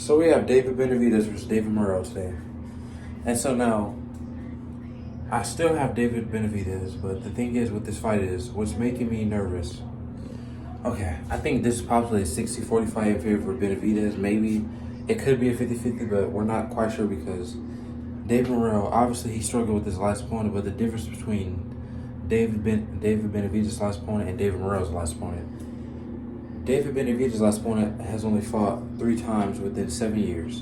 So we have David Benavidez versus David Morrell today. And so now, I still have David Benavidez, but the thing is with this fight is, what's making me nervous. Okay, I think this is probably a 60-45 in favor of Benavidez. Maybe it could be a 50-50, but we're not quite sure because David Morrell, obviously he struggled with his last opponent, but the difference between David Benavidez's last opponent and David Morrell's last opponent. David Benavidez's last opponent has only fought 3 times within 7 years,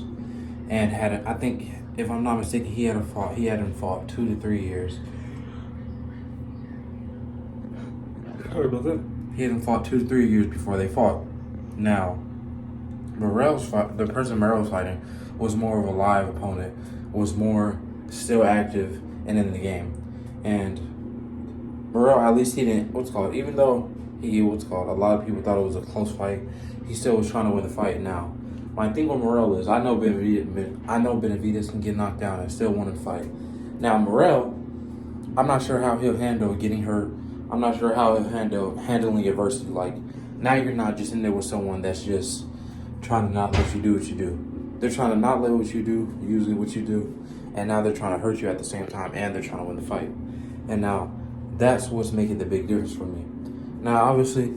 and had, I think, if I'm not mistaken, he hadn't fought 2 to 3 years. Sorry about that. He hadn't fought 2 to 3 years before they fought. Now, the person Morrell was fighting was more of a live opponent, was more still active and in the game, and Morrell, at least he didn't, even though a lot of people thought it was a close fight, he still was trying to win the fight. Now, my thing with Morrell is, I know Benavidez can get knocked down and still win the fight. Now, Morrell, I'm not sure how he'll handle getting hurt. I'm not sure how he'll handle handling adversity. Like, now you're not just in there with someone that's just trying to not let you do what you do. They're trying to not let what you do, usually what you do, and now they're trying to hurt you at the same time, and they're trying to win the fight. And now, that's what's making the big difference for me. Now, obviously,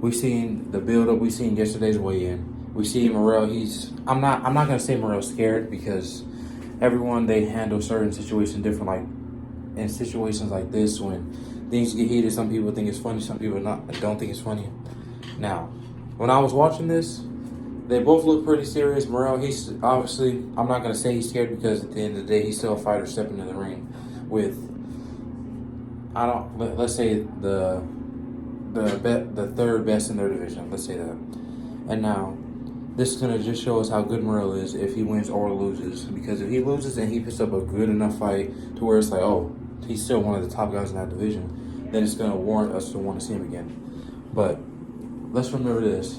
we've seen the build-up. We've seen yesterday's weigh-in. We see Morrell. I'm not gonna say Morrell's scared, because everyone, they handle certain situations different. Like in situations like this, when things get heated, some people think it's funny, some people don't think it's funny. Now, when I was watching this, they both look pretty serious. Morrell, he's obviously, I'm not gonna say he's scared, because at the end of the day, he's still a fighter stepping in the ring with, let's say the third best in their division. Let's say that. And now, this is gonna just show us how good Morrell is if he wins or loses. Because if he loses and he puts up a good enough fight to where it's like, oh, he's still one of the top guys in that division, then it's gonna warrant us to want to see him again. But let's remember this: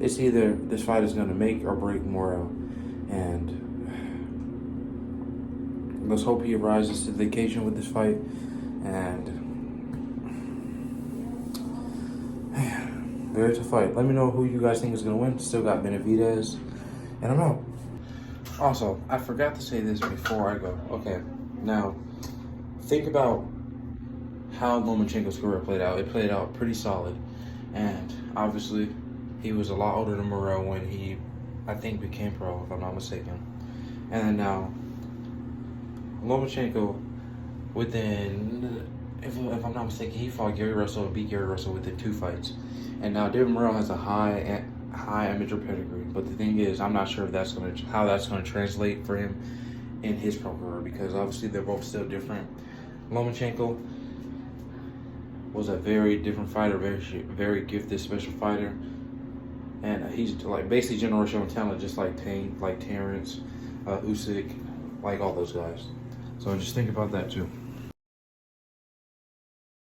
it's either this fight is gonna make or break Morrell, and let's hope he rises to the occasion with this fight. And there's a fight. Let me know who you guys think is going to win. Still got Benavidez, and I'm out. Also, I forgot to say this before I go. Okay, now, think about how Lomachenko's career played out. It played out pretty solid, and obviously, he was a lot older than Morrell when he, I think, became pro, if I'm not mistaken. And then now, Lomachenko, within, if I'm not mistaken, he fought Gary Russell and beat Gary Russell within 2 fights. And now David Morrell has a high amateur pedigree. But the thing is, I'm not sure if how that's gonna translate for him in his pro career, because obviously they're both still different. Lomachenko was a very different fighter, very gifted, special fighter, and he's like basically generational talent, just like Terrence, Usyk, like all those guys. So just think about that too.